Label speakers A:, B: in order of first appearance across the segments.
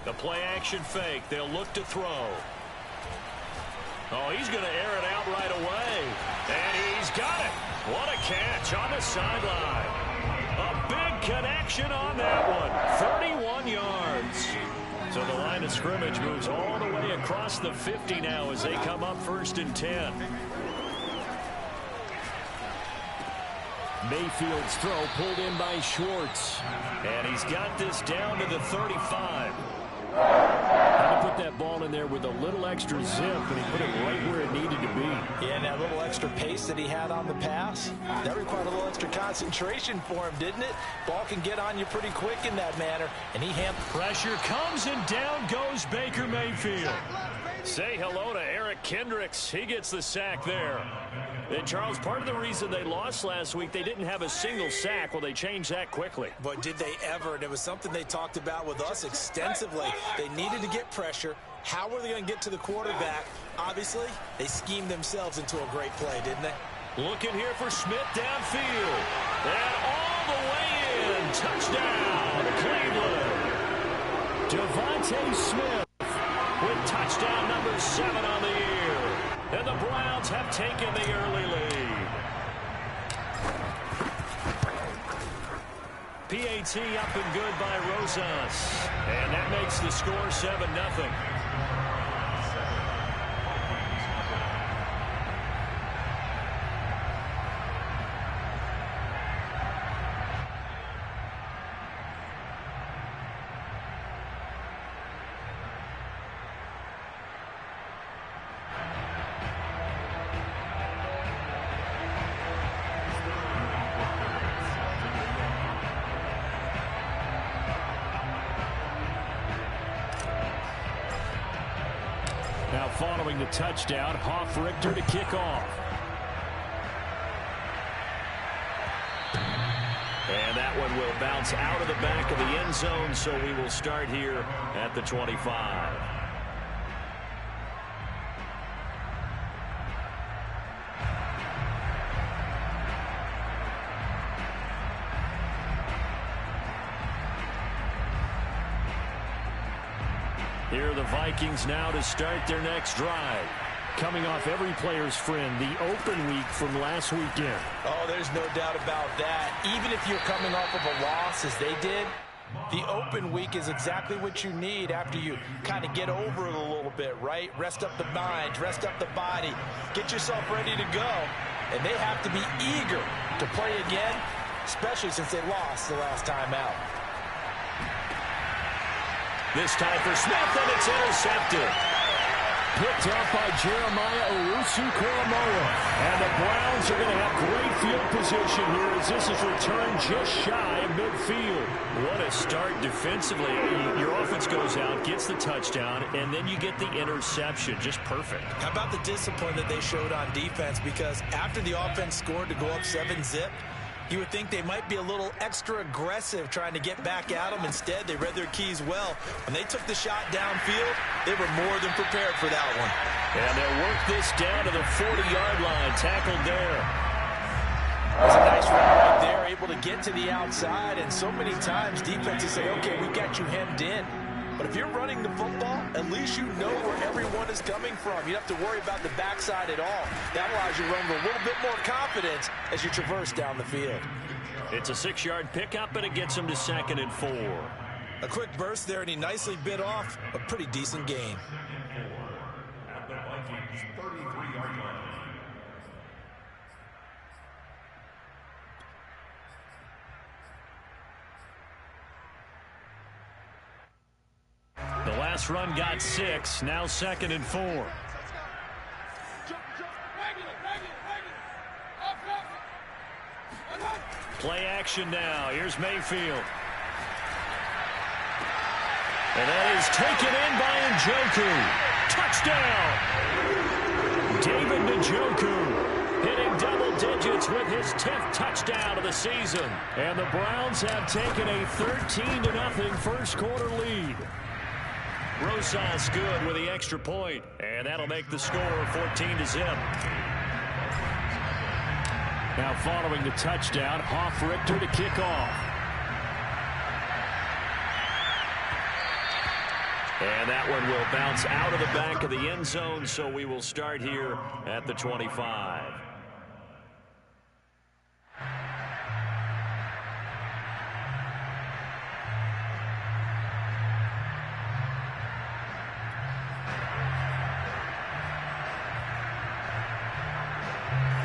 A: The play action fake. They'll look to throw. Oh, he's going to air it out right away. And he's got it. What a catch on the sideline. A big connection on that one. 31 yards. So the line of scrimmage moves all the way across the 50 now as they come up 1st and 10. Mayfield's throw pulled in by Schwartz. And he's got this down to the 35. Had to put that ball in there with a little extra zip, and he put it right where it needed to be.
B: Yeah, and that little extra pace that he had on the pass, that required a little extra concentration for him, didn't it? Ball can get on you pretty quick in that manner, and he handled.
A: Pressure comes, and down goes Baker Mayfield. Say hello to Eric Kendricks. He gets the sack there. And, Charles, part of the reason they lost last week, they didn't have a single sack. Well, they changed that quickly.
B: But did they ever? And it was something they talked about with us extensively. They needed to get pressure. How were they going to get to the quarterback? Obviously, they schemed themselves into a great play, didn't they?
A: Looking here for Smith downfield. And all the way in. Touchdown, Cleveland. Devontae Smith with touchdown number 7 on the year. And the Browns have taken the early lead. PAT up and good by Rosas. And that makes the score 7-0. Now following the touchdown, Hoff-Richter to kick off. And that one will bounce out of the back of the end zone, so we will start here at the 25. Here are the Vikings now to start their next drive. Coming off every player's friend, the open week from last weekend.
B: Oh, there's no doubt about that. Even if you're coming off of a loss as they did, the open week is exactly what you need after you kind of get over it a little bit, right? Rest up the mind, rest up the body, get yourself ready to go. And they have to be eager to play again, especially since they lost the last time out.
A: This time for Smith, and it's intercepted. Picked off by Jeremiah Owusu-Koramoah. And the Browns are going to have great field position here as this is returned just shy of midfield. What a start defensively. Your offense goes out, gets the touchdown, and then you get the interception. Just perfect. How
B: about the discipline that they showed on defense? Because after the offense scored to go up 7-zip, you would think they might be a little extra aggressive trying to get back at them. Instead, they read their keys well. When they took the shot downfield, they were more than prepared for that one.
A: And they'll work this down to the 40-yard line. Tackled there.
B: That's a nice run right there, able to get to the outside. And so many times defenses say, okay, we got you hemmed in. But if you're running the football, at least you know where everyone is coming from. You don't have to worry about the backside at all. That allows you to run with a little bit more confidence as you traverse down the field.
A: It's a 6-yard pickup, and it gets him to 2nd and 4.
B: A quick burst there, and he nicely bit off a pretty decent gain.
C: At the Vikings 33-yard line.
A: The last run got 6, now 2nd and 4. Play action now. Here's Mayfield. And that is taken in by Njoku. Touchdown! David Njoku hitting double digits with his 10th touchdown of the season. And the Browns have taken a 13-0 first quarter lead. Rosas good with the extra point, and that'll make the score 14-0. Now following the touchdown, Hoff-Richter to kick off. And that one will bounce out of the back of the end zone, so we will start here at the 25.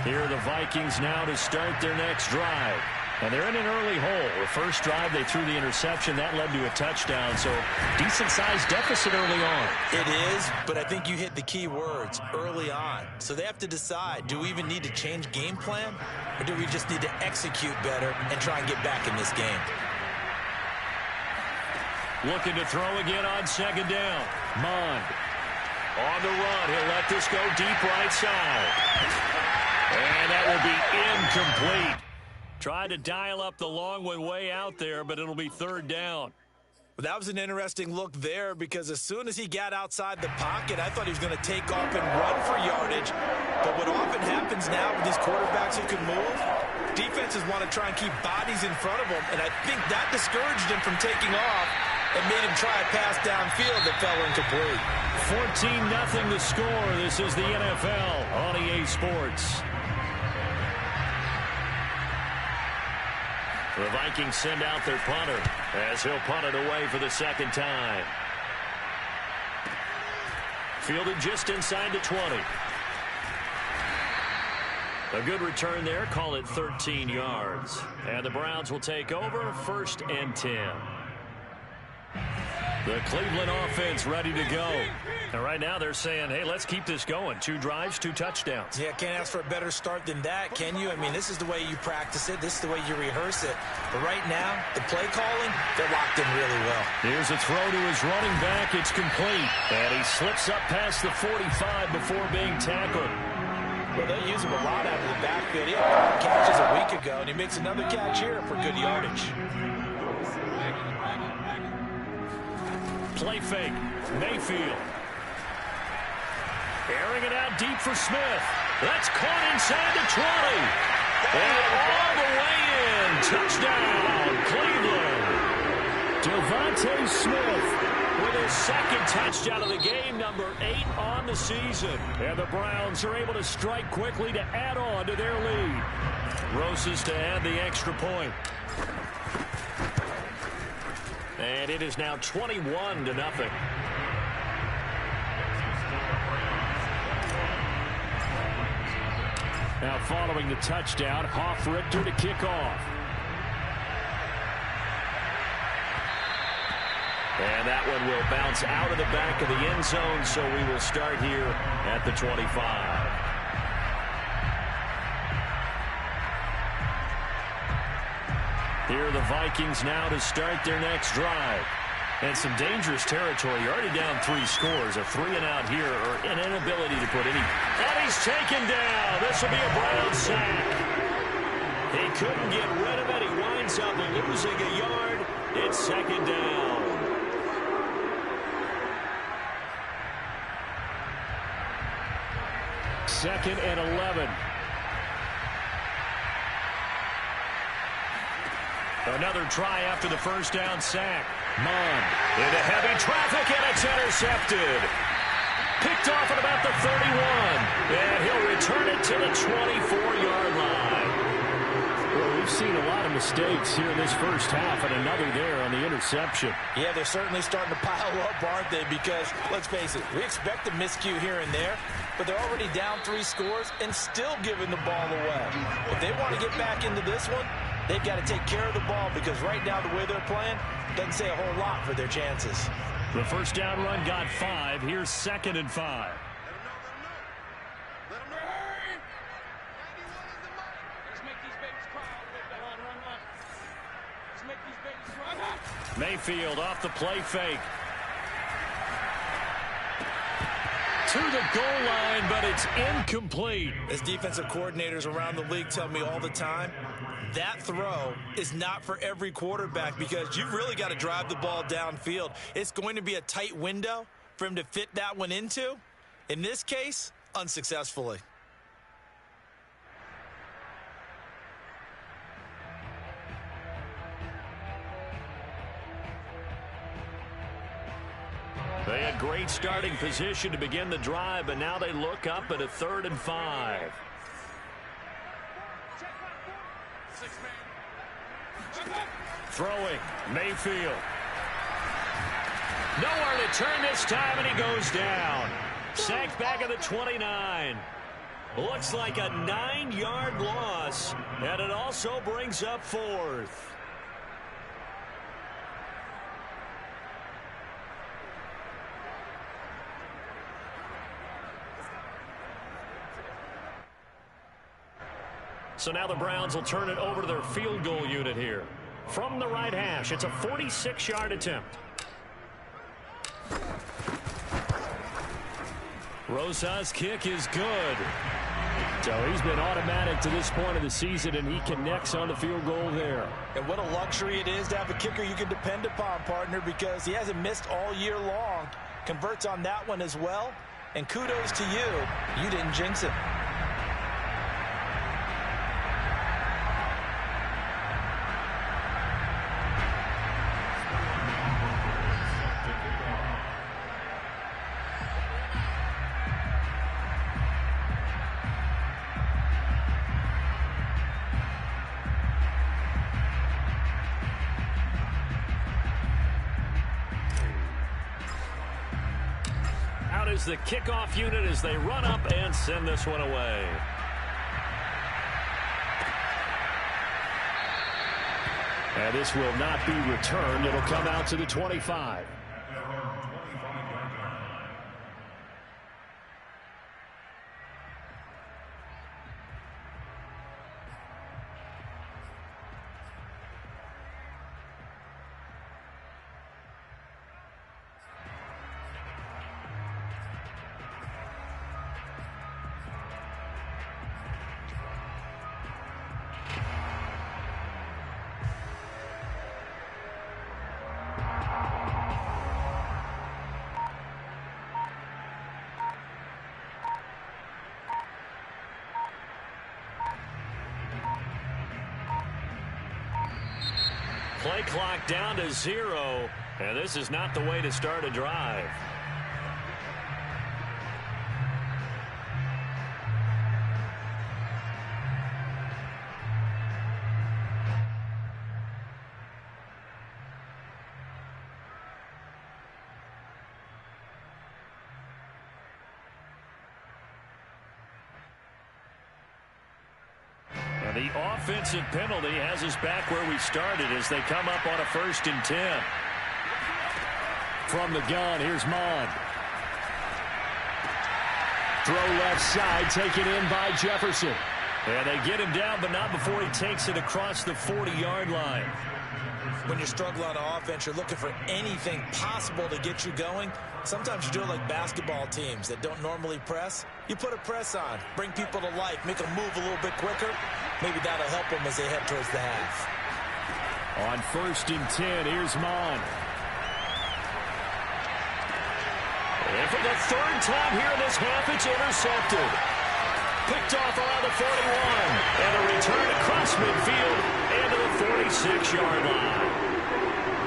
A: Here are the Vikings now to start their next drive. And they're in an early hole. The first drive, they threw the interception. That led to a touchdown, so decent-sized deficit early on.
B: It is, but I think you hit the key words, early on. So they have to decide, do we even need to change game plan, or do we just need to execute better and try and get back in this game?
A: Looking to throw again on second down. Mond on the run. He'll let this go deep right side. And that will be incomplete. Tried to dial up the long one way out there, but it'll be third down.
B: Well, that was an interesting look there because as soon as he got outside the pocket, I thought he was going to take off and run for yardage. But what often happens now with these quarterbacks who can move, defenses want to try and keep bodies in front of them, and I think that discouraged him from taking off and made him try a pass downfield that fell incomplete.
A: 14-0 the score. This is the NFL on EA Sports. The Vikings send out their punter as he'll punt it away for the second time. Fielded just inside the 20. A good return there. Call it 13 yards. And the Browns will take over 1st and 10. The Cleveland offense ready to go. And right now they're saying, hey, let's keep this going. 2 drives, 2 touchdowns.
B: Yeah, can't ask for a better start than that, can you? I mean, this is the way you practice it. This is the way you rehearse it. But right now, the play calling, they're locked in really well.
A: Here's a throw to his running back. It's complete. And he slips up past the 45 before being tackled.
B: Well, they use him a lot out of the backfield. He had catches a week ago, and he makes another catch here for good yardage.
A: Play fake. Mayfield. Airing it out deep for Smith. That's caught inside the 20. And all the way in. Touchdown, Cleveland. Devontae Smith with his second touchdown of the game, number 8 on the season. And the Browns are able to strike quickly to add on to their lead. Roses to add the extra point. And it is now 21-0. Now following the touchdown, Hoff-Richter to kick off. And that one will bounce out of the back of the end zone, so we will start here at the 25. Here are the Vikings now to start their next drive. And some dangerous territory. You're already down 3 scores. A 3-and-out here, or an inability to put any. And he's taken down. This will be a Brown sack. He couldn't get rid of it. He winds up losing a yard. It's second down. Second and 11. Another try after the first down sack. Mond into heavy traffic, and it's intercepted. Picked off at about the 31. And he'll return it to the 24-yard line. Well, we've seen a lot of mistakes here in this first half, and another there on the interception.
B: Yeah, they're certainly starting to pile up, aren't they? Because, let's face it, we expect a miscue here and there, but they're already down 3 scores and still giving the ball away. If they want to get back into this one, they've got to take care of the ball because right now the way they're playing doesn't say a whole lot for their chances.
A: The first down run got 5. Here's 2nd and 5. Mayfield off the play fake. To the goal line, but it's incomplete.
B: As defensive coordinators around the league tell me all the time, that throw is not for every quarterback because you've really got to drive the ball downfield. It's going to be a tight window for him to fit that one into. In this case, unsuccessfully.
A: They had great starting position to begin the drive, but now they look up at a 3rd and 5. Throwing, Mayfield. Nowhere to turn this time, and he goes down. Sacked back at the 29. Looks like a 9-yard loss, and it also brings up 4th. So now the Browns will turn it over to their field goal unit here. From the right hash, it's a 46-yard attempt. Rosa's kick is good. So he's been automatic to this point of the season, and he connects on the field goal there.
B: And what a luxury it is to have a kicker you can depend upon, partner, because he hasn't missed all year long. Converts on that one as well. And kudos to you. You didn't jinx it.
A: Is the kickoff unit as they run up and send this one away. And this will not be returned. It'll come out to the 25. Play clock down to 0, and this is not the way to start a drive. The offensive penalty has us back where we started as they come up on a 1st and 10. From the gun, here's Mond. Throw left side, taken in by Jefferson. And they get him down, but not before he takes it across the 40-yard line.
B: When you're struggling on offense, you're looking for anything possible to get you going. Sometimes you do it like basketball teams that don't normally press. You put a press on, bring people to life, make them move a little bit quicker. Maybe that'll help them as they head towards the half.
A: On 1st and 10, here's Mond. And for the 3rd time here in this half, it's intercepted. Picked off around the 41. And a return across midfield and to the 46-yard line.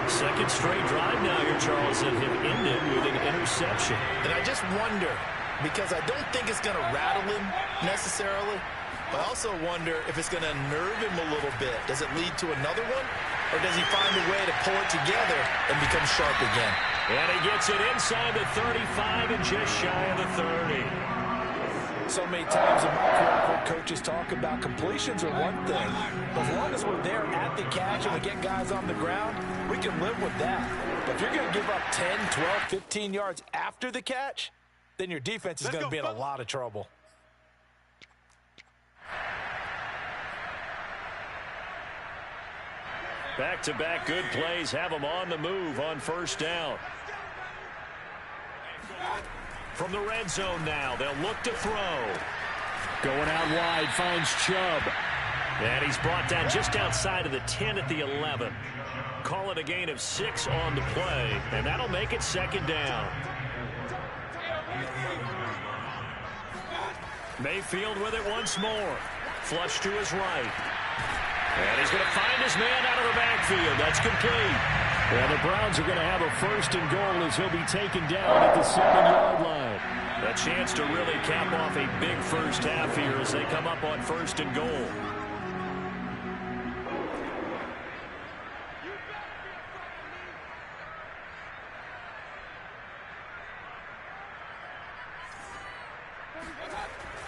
A: Second straight drive now here, Charles, that have ended with an interception.
B: And I just wonder, because I don't think it's going to rattle him necessarily, but I also wonder if it's going to nerve him a little bit. Does it lead to another one? Or does he find a way to pull it together and become sharp again?
A: And he gets it inside the 35 and just shy of the 30.
B: So many times in my career, I've heard coaches talk about completions are one thing. But as long as we're there at the catch and we get guys on the ground, we can live with that. But if you're going to give up 10, 12, 15 yards after the catch, then your defense is going to be in a lot of trouble.
A: Back-to-back good plays have them on the move on 1st down. From the red zone now, they'll look to throw. Going out wide, finds Chubb. And he's brought down just outside of the 10 at the 11. Call it a gain of 6 on the play, and that'll make it 2nd down. Mayfield with it once more. Flush to his right. And he's going to find his man out of the backfield. That's complete. And the Browns are going to have a first and goal as he'll be taken down at the 7-yard line. A chance to really cap off a big first half here as they come up on first and goal.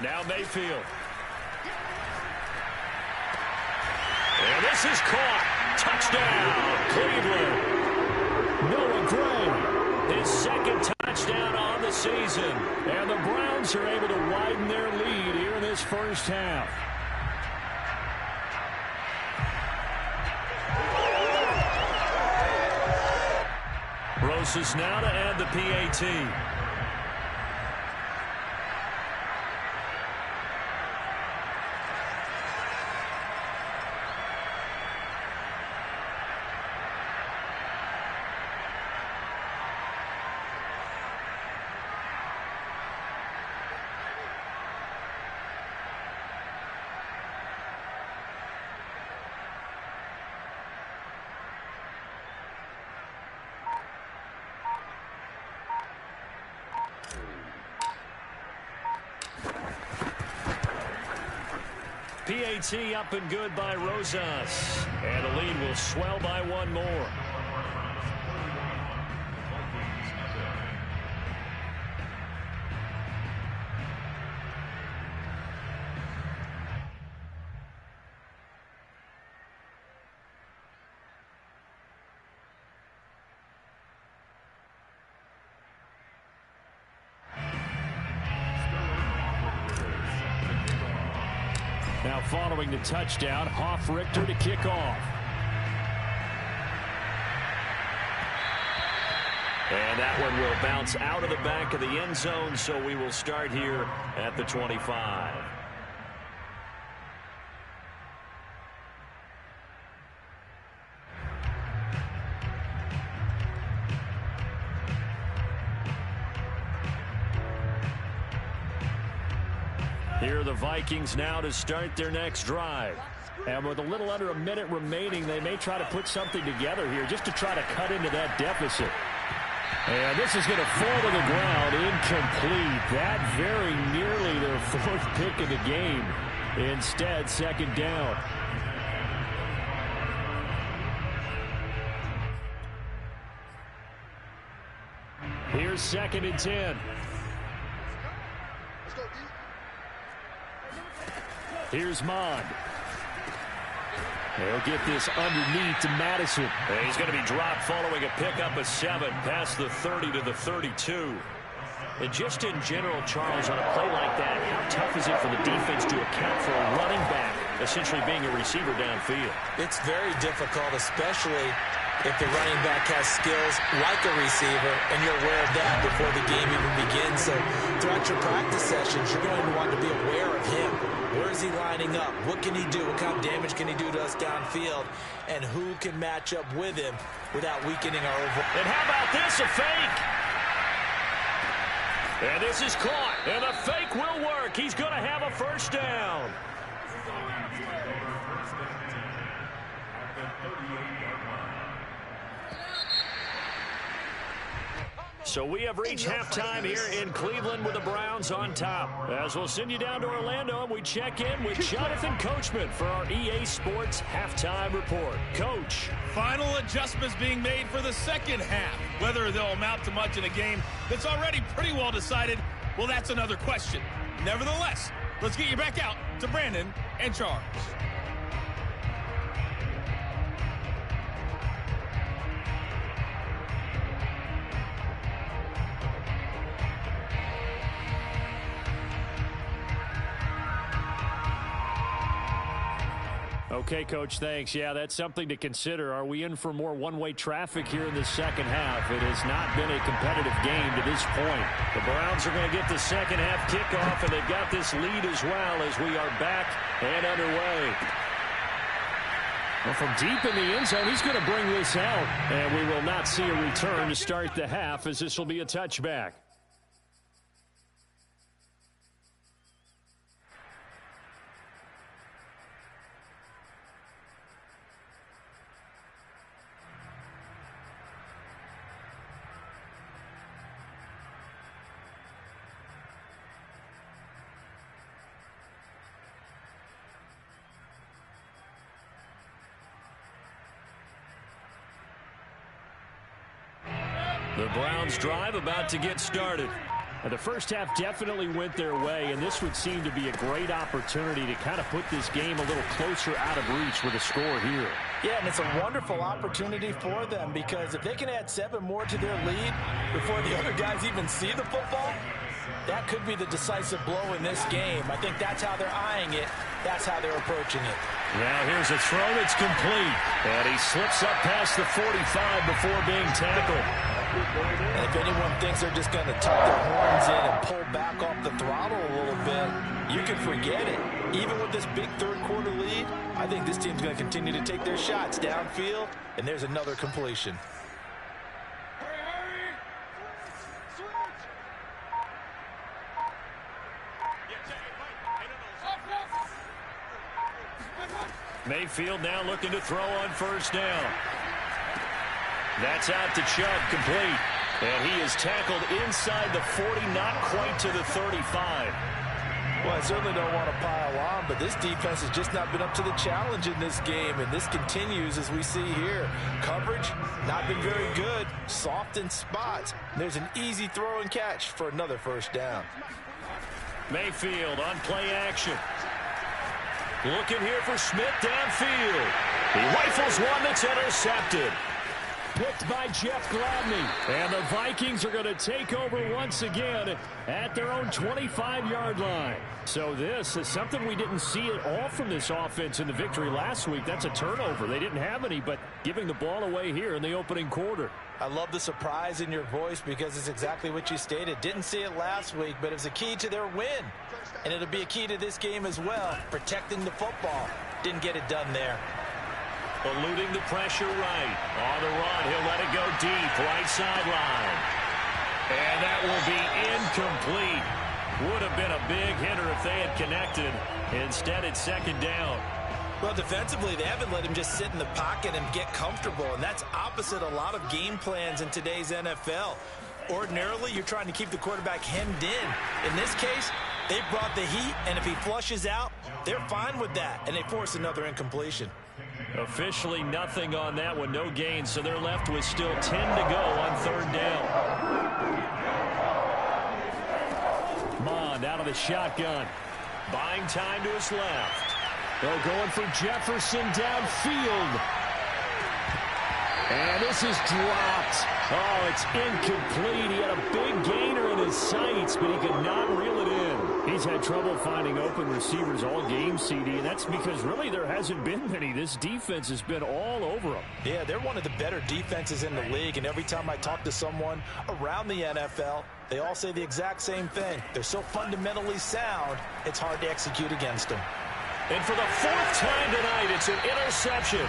A: Now Mayfield. And this is caught. Touchdown, Cleveland. Noah Gray, his second touchdown on the season. And the Browns are able to widen their lead here in this first half. Rosas now to add the PAT. PAT up and good by Rosas. And the lead will swell by one more. Now following the touchdown, Hoff-Richter to kick off. And that one will bounce out of the back of the end zone, so we will start here at the 25. Here are the Vikings now to start their next drive. And with a little under a minute remaining, they may try to put something together here just to try to cut into that deficit. And this is going to fall to the ground incomplete. That very nearly their fourth pick of the game. Instead, second down. Here's second and 10. Here's Mond. They'll get this underneath to Madison. And he's going to be dropped following a pickup of 7 past the 30 to the 32. And just in general, Charles, on a play like that, how tough is it for the defense to account for a running back essentially being a receiver downfield?
B: It's very difficult, especially if the running back has skills like a receiver, and you're aware of that before the game even begins. So throughout your practice sessions, you're going to want to be aware of him. Where is he lining up? What can he do? What kind of damage can he do to us downfield? And who can match up with him without weakening our overall?
A: And how about this, a fake? And this is caught, and the fake will work. He's going to have a first down. So we have reached halftime here in Cleveland with the Browns on top. As we'll send you down to Orlando, and we check in with Jonathan Coachman for our EA Sports Halftime Report. Coach.
D: Final adjustments being made for the second half. Whether they'll amount to much in a game that's already pretty well decided, well, that's another question. Nevertheless, let's get you back out to Brandon and Charles.
A: Okay, Coach, thanks. Yeah, that's something to consider. Are we in for more one-way traffic here in the second half? It has not been a competitive game to this point. The Browns are going to get the second half kickoff, and they've got this lead as well as we are back and underway. Well, from deep in the end zone, he's going to bring this out, and we will not see a return to start the half as this will be a touchback. The Browns drive about to get started.
E: And the first half definitely went their way, and this would seem to be a great opportunity to kind of put this game a little closer out of reach with a score here.
B: Yeah, and it's a wonderful opportunity for them, because if they can add 7 more to their lead before the other guys even see the football, that could be the decisive blow in this game. I think that's how they're eyeing it. That's how they're approaching it.
A: Now here's a throw that's complete. And he slips up past the 45 before being tackled.
B: And if anyone thinks they're just going to tuck their horns in and pull back off the throttle a little bit, you can forget it. Even with this big third-quarter lead, I think this team's going to continue to take their shots downfield, and there's another completion.
A: Mayfield now looking to throw on first down. That's out to Chubb, complete. And he is tackled inside the 40, not quite to the 35.
B: Well, I certainly don't want to pile on, but this defense has just not been up to the challenge in this game, and this continues as we see here. Coverage, not been very good, soft in spots. There's an easy throw and catch for another first down.
A: Mayfield on play action. Looking here for Smith downfield. He rifles one that's intercepted.
E: Picked by Jeff Gladney. And the Vikings are going to take over once again at their own 25-yard line. So this is something we didn't see at all from this offense in the victory last week. That's a turnover. They didn't have any, but giving the ball away here in the opening quarter.
B: I love the surprise in your voice, because it's exactly what you stated. Didn't see it last week, but it was a key to their win. And it'll be a key to this game as well, protecting the football. Didn't get it done there.
A: Eluding the pressure right. On the run, he'll let it go deep, right sideline. And that will be incomplete. Would have been a big hitter if they had connected. Instead, it's second down.
B: Well, defensively, they haven't let him just sit in the pocket and get comfortable, and that's opposite a lot of game plans in today's NFL. Ordinarily, you're trying to keep the quarterback hemmed in. In this case, they brought the heat, and if he flushes out, they're fine with that, and they force another incompletion.
A: Officially nothing on that one, no gain, so they're left with still 10 to go on third down. Mond out of the shotgun. Buying time to his left.
E: They're going for Jefferson downfield. And this is dropped. Oh, it's incomplete. He had a big gainer in his sights, but he could not reel it in. He's had trouble finding open receivers all game, CD, and that's because really there hasn't been many. This defense has been all over them.
B: Yeah, they're one of the better defenses in the league, and every time I talk to someone around the NFL, they all say the exact same thing. They're so fundamentally sound, it's hard to execute against them.
A: And for the 4th time tonight, it's an interception.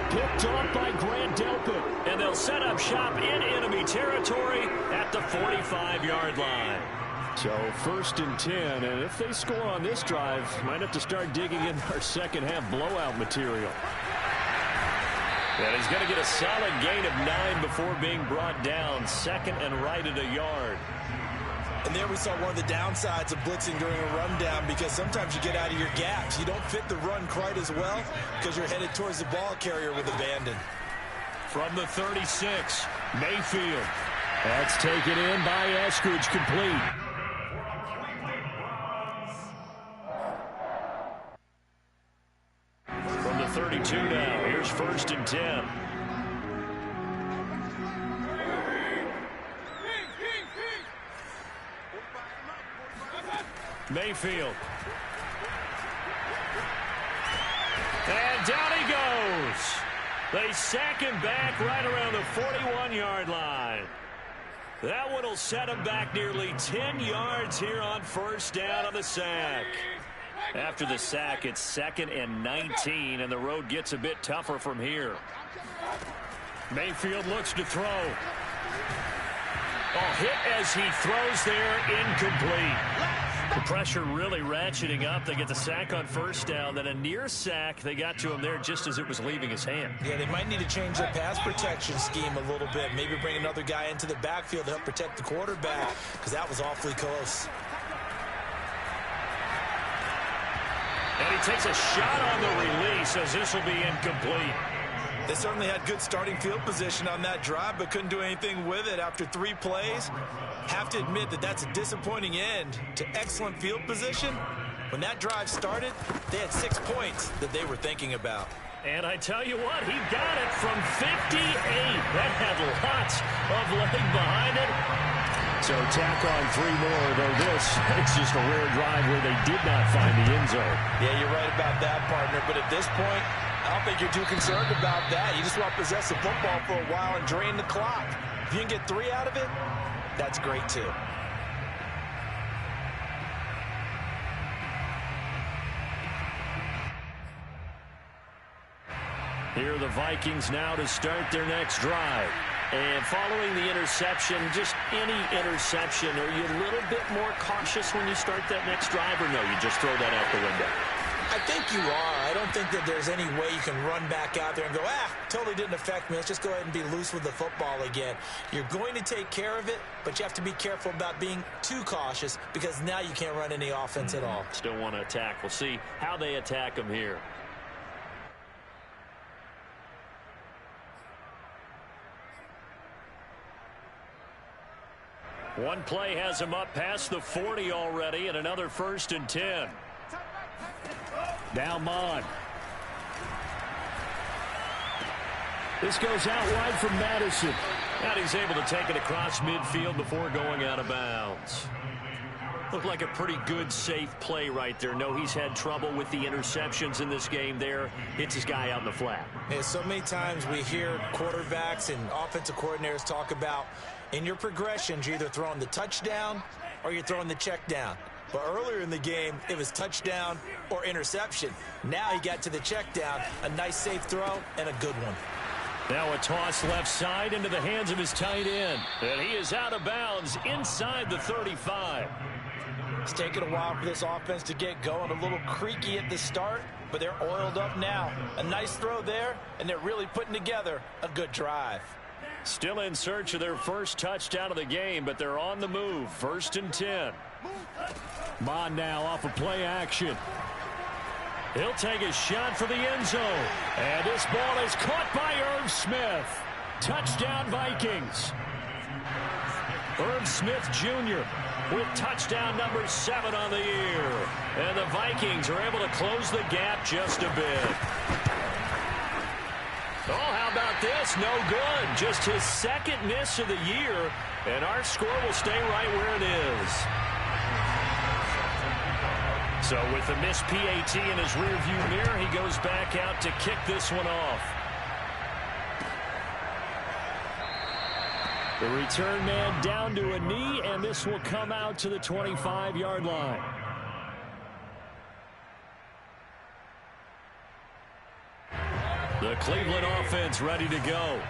E: Picked up by Grant Delpit.
A: And they'll set up shop in enemy territory at the 45-yard line.
E: So 1st and 10, and if they score on this drive, might have to start digging in our second half blowout material.
A: And he's going to get a solid gain of 9 before being brought down. Second and right at a yard.
B: And there we saw one of the downsides of blitzing during a rundown, because sometimes you get out of your gaps. You don't fit the run quite as well because you're headed towards the ball carrier with abandon.
A: From the 36, Mayfield.
E: That's taken in by Eskridge, complete.
A: From the 32 now, here's 1st and 10. Mayfield. And down he goes. They sack him back right around the 41-yard line. That one will set him back nearly 10 yards here on first down on the sack. After the sack, it's 2nd and 19, and the road gets a bit tougher from here. Mayfield looks to throw. Oh, hit as he throws there, incomplete. The pressure really ratcheting up. They get the sack on first down. Then a near sack. They got to him there just as it was leaving his hand.
B: Yeah, they might need to change their pass protection scheme a little bit. Maybe bring another guy into the backfield to help protect the quarterback, because that was awfully close.
A: And he takes a shot on the release as this will be incomplete.
B: They certainly had good starting field position on that drive, but couldn't do anything with it after 3 plays. Have to admit that that's a disappointing end to excellent field position. When that drive started, they had 6 points that they were thinking about.
E: And I tell you what, he got it from 58. That had lots of leg behind it. So tack on 3 more, though this, it's just a rare drive where they did not find the end zone.
B: Yeah, you're right about that, partner. But at this point, I don't think you're too concerned about that. You just want to possess the football for a while and drain the clock. If you can get 3 out of it, that's great too.
E: Here are the Vikings now to start their next drive. And following the interception, just any interception, are you a little bit more cautious when you start that next drive, or no, you just throw that out the window?
B: I think you are. I don't think that there's any way you can run back out there and go, totally didn't affect me. Let's just go ahead and be loose with the football again. You're going to take care of it, but you have to be careful about being too cautious because now you can't run any offense at all.
E: Still want to attack. We'll see how they attack them here. One play has him up past the 40 already, and another 1st and 10. Now Mon. This goes out wide from Madison. And he's able to take it across midfield before going out of bounds. Looked like a pretty good, safe play right there. No, he's had trouble with the interceptions in this game there. Hits his guy out in the flat.
B: And so many times we hear quarterbacks and offensive coordinators talk about in your progressions, you're either throwing the touchdown or you're throwing the check down. But earlier in the game, it was touchdown or interception. Now he got to the check down, a nice safe throw, and a good one.
E: Now a toss left side into the hands of his tight end. And he is out of bounds inside the 35.
B: It's taken a while for this offense to get going. A little creaky at the start, but they're oiled up now. A nice throw there, and they're really putting together a good drive.
E: Still in search of their first touchdown of the game, but they're on the move. 1st and 10. Mon now off of play action. He'll take a shot for the end zone. And this ball is caught by Irv Smith. Touchdown Vikings. Irv Smith Jr. with touchdown number 7 on the year. And the Vikings are able to close the gap just a bit. Oh, how about this? No good. Just his 2nd miss of the year. And our score will stay right where it is. So with the missed PAT in his rearview mirror, he goes back out to kick this one off. The return man down to a knee, and this will come out to the 25-yard line. The Cleveland offense ready to go.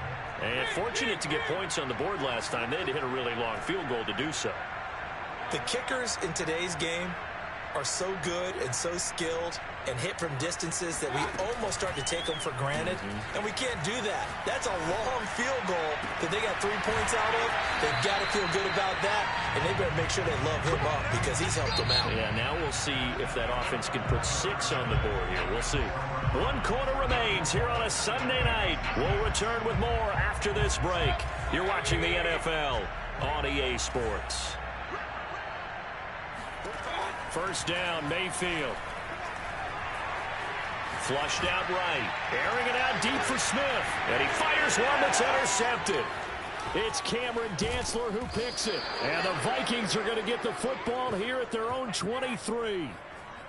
E: And fortunate to get points on the board last time. They had to hit a really long field goal to do so.
B: The kickers in today's game are so good and so skilled and hit from distances that we almost start to take them for granted. And we can't do that. That's a long field goal that they got 3 points out of. They've got to feel good about that, and they better make sure they love him up because he's helped them out.
E: Yeah, now we'll see if that offense can put 6 on the board here. We'll see. 1 quarter remains here on a Sunday night. We'll return with more after this break. You're watching the NFL on EA Sports. 1st down, Mayfield. Flushed out right. Airing it out deep for Smith. And he fires one that's intercepted. It's Cameron Dantzler who picks it. And the Vikings are going to get the football here at their own 23.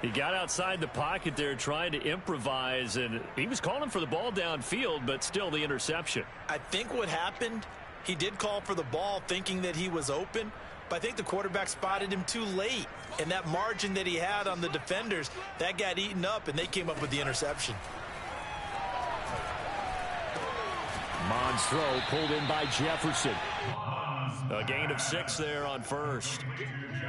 E: He got outside the pocket there trying to improvise, and he was calling for the ball downfield, but still the interception.
B: I think what happened, he did call for the ball thinking that he was open, but I think the quarterback spotted him too late. And that margin that he had on the defenders, that got eaten up, and they came up with the interception.
E: Mon's throw pulled in by Jefferson. A gain of 6 there on 1st.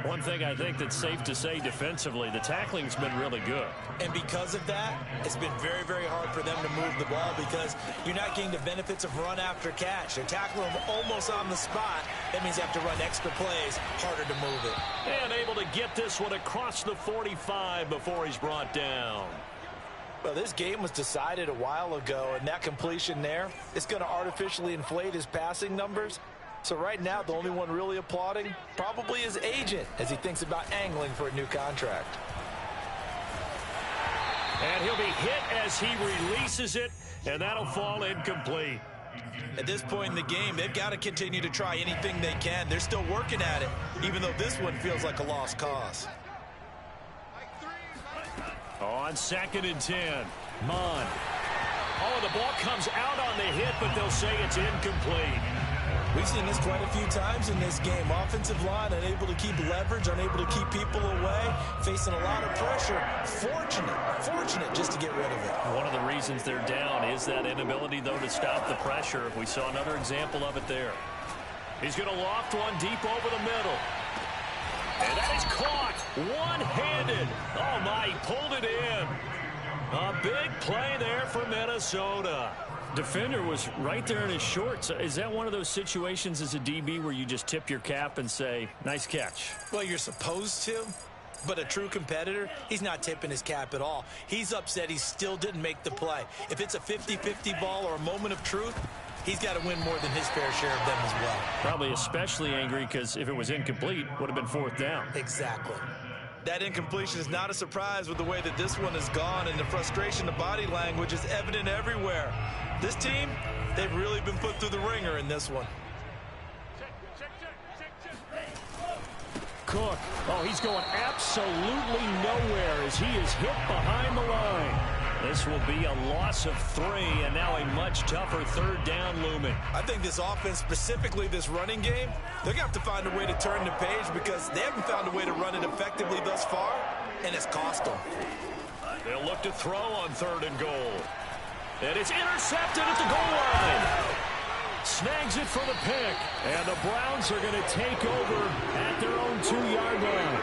E: One thing I think that's safe to say defensively, the tackling's been really good.
B: And because of that, it's been very, very hard for them to move the ball because you're not getting the benefits of run after catch. They're tackling them almost on the spot. That means you have to run extra plays, harder to move it.
E: And able to get this one across the 45 before he's brought down.
B: Well, this game was decided a while ago, and that completion there is going to artificially inflate his passing numbers. So right now, the only one really applauding probably his agent as he thinks about angling for a new contract.
E: And he'll be hit as he releases it, and that'll fall incomplete.
B: At this point in the game, they've got to continue to try anything they can. They're still working at it, even though this one feels like a lost cause.
E: On 2nd and 10, Mon. Oh, the ball comes out on the hit, but they'll say it's incomplete.
B: We've seen this quite a few times in this game. Offensive line unable to keep leverage, unable to keep people away, facing a lot of pressure. Fortunate just to get rid of it.
E: One of the reasons they're down is that inability, though, to stop the pressure. We saw another example of it there. He's going to loft one deep over the middle. And that is caught one-handed. Oh, my, he pulled it in. A big play there for Minnesota. Defender was right there in his shorts. Is that one of those situations as a DB where you just tip your cap and say, nice catch?
B: Well, you're supposed to, but a true competitor, he's not tipping his cap at all. He's upset he still didn't make the play. If it's a 50-50 ball or a moment of truth, he's got to win more than his fair share of them as well.
E: Probably especially angry because if it was incomplete, would have been 4th down.
B: Exactly. That incompletion is not a surprise with the way that this one has gone, and the frustration, the body language is evident everywhere. This team, they've really been put through the ringer in this one.
E: Cook. Oh, he's going absolutely nowhere as he is hit behind the line. This will be a loss of 3, and now a much tougher 3rd down looming.
B: I think this offense, specifically this running game, they're going to have to find a way to turn the page because they haven't found a way to run it effectively thus far, and it's cost them.
E: They'll look to throw on 3rd and goal. And it's intercepted at the goal line. Snags it for the pick. And the Browns are going to take over at their own 2-yard line.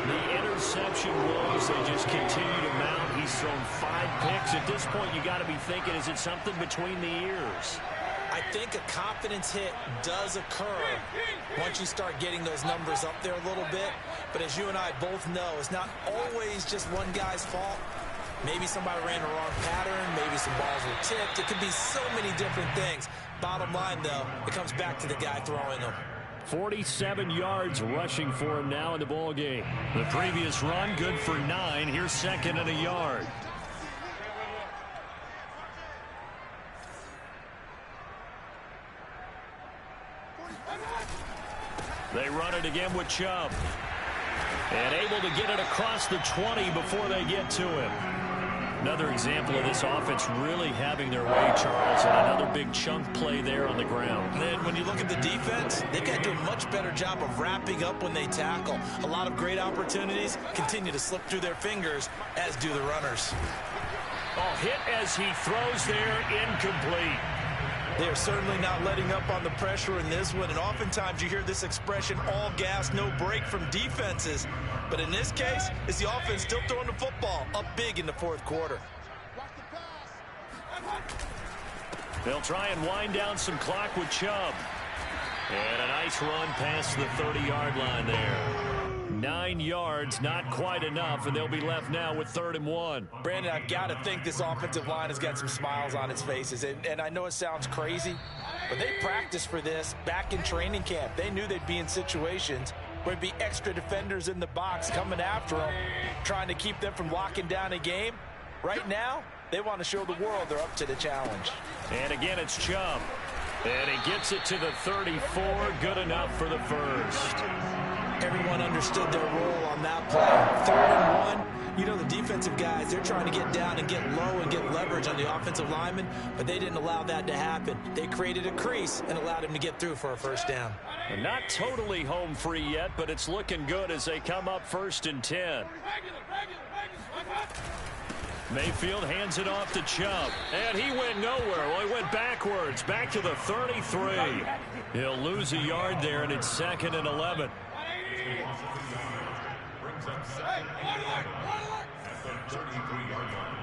E: The interception woes, they just continue to mount. He's thrown 5 picks. At this point, you got to be thinking, is it something between the ears?
B: I think a confidence hit does occur once you start getting those numbers up there a little bit. But as you and I both know, it's not always just one guy's fault. Maybe somebody ran the wrong pattern. Maybe some balls were tipped. It could be so many different things. Bottom line, though, it comes back to the guy throwing them.
E: 47 yards rushing for him now in the ball game. The previous run, good for 9. Here's 2nd and a yard. They run it again with Chubb. And able to get it across the 20 before they get to him. Another example of this offense really having their way, Charles, and another big chunk play there on the ground.
B: And then when you look at the defense, they've got to do a much better job of wrapping up when they tackle. A lot of great opportunities continue to slip through their fingers, as do the runners.
E: Oh, hit as he throws there, incomplete.
B: They are certainly not letting up on the pressure in this one, and oftentimes you hear this expression, all gas, no break from defenses. But in this case, it's the offense still throwing the football up big in the 4th quarter.
E: They'll try and wind down some clock with Chubb. And a nice run past the 30-yard line there. 9 yards, not quite enough, and they'll be left now with 3rd and 1.
B: Brandon, I've got to think this offensive line has got some smiles on its faces. And I know it sounds crazy, but they practiced for this back in training camp. They knew they'd be in situations where there'd be extra defenders in the box coming after them, trying to keep them from locking down a game. Right now, they want to show the world they're up to the challenge.
E: And again, it's Chubb. And he gets it to the 34. Good enough for the 1st.
B: Everyone understood their role on that play. 3rd and 1. You know, the defensive guys, they're trying to get down and get low and get leverage on the offensive lineman, but they didn't allow that to happen. They created a crease and allowed him to get through for a 1st down.
E: And not totally home free yet, but it's looking good as they come up 1st and 10. Mayfield hands it off to Chubb, and he went nowhere. Well, he went backwards, back to the 33. He'll lose a yard there, and it's 2nd and 11.
C: Brings up 2nd and 11 at the 33-yard line.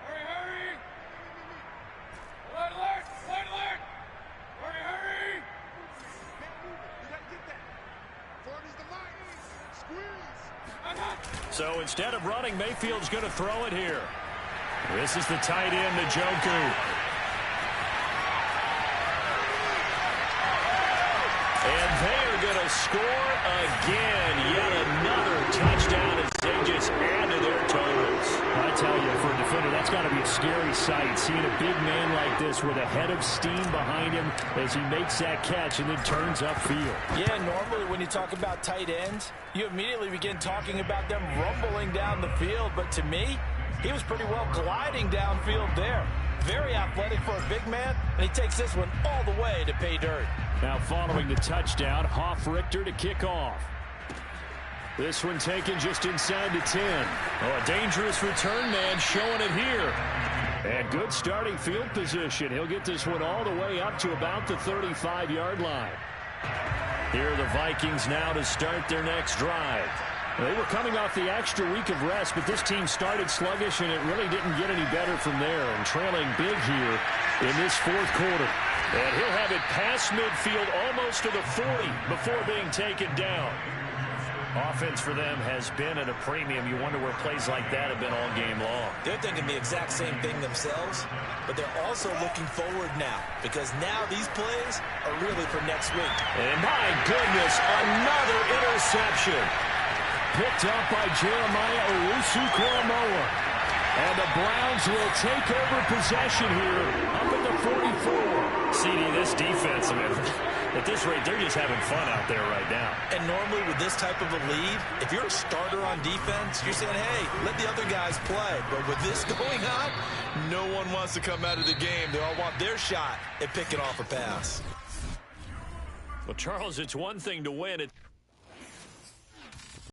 F: Hurry! Alert! Alert! Hurry! You gotta get that. Forward is the line. Squeeze.
A: So instead of running, Mayfield's going to throw it here. This is the tight end, Njoku. And they are going to score again. Yet another touchdown as they just add to their totals.
E: I tell you, for a defender, that's got to be a scary sight, seeing a big man like this with a head of steam behind him as he makes that catch and then turns upfield.
B: Yeah, normally when you talk about tight ends, you immediately begin talking about them rumbling down the field. But to me, he was pretty well gliding downfield there. Very athletic for a big man, and he takes this one all the way to pay dirt.
E: Now following the touchdown, Hoff-Richter to kick off. This one taken just inside the 10.
A: Oh, a dangerous return man showing it here.
E: And good starting field position. He'll get this one all the way up to about the 35-yard line.
A: Here are the Vikings now to start their next drive.
E: They were coming off the extra week of rest, but this team started sluggish, and it really didn't get any better from there, and trailing big here in this fourth quarter.
A: And he'll have it past midfield almost to the 40 before being taken down. Offense for them has been at a premium. You wonder where plays like that have been all game long.
B: They're thinking the exact same thing themselves, but they're also looking forward now, because now these plays are really for next week.
A: And my goodness, another interception.
E: Picked up by Jeremiah Owusu-Koramoah. And the Browns will take over possession here up at the 44.
A: CD, this defense, I mean, at this rate, they're just having fun out there right now.
B: And normally with this type of a lead, if you're a starter on defense, you're saying, hey, let the other guys play. But with this going on, no one wants to come out of the game. They all want their shot at picking off a pass.
A: Well, Charles, it's one thing to win.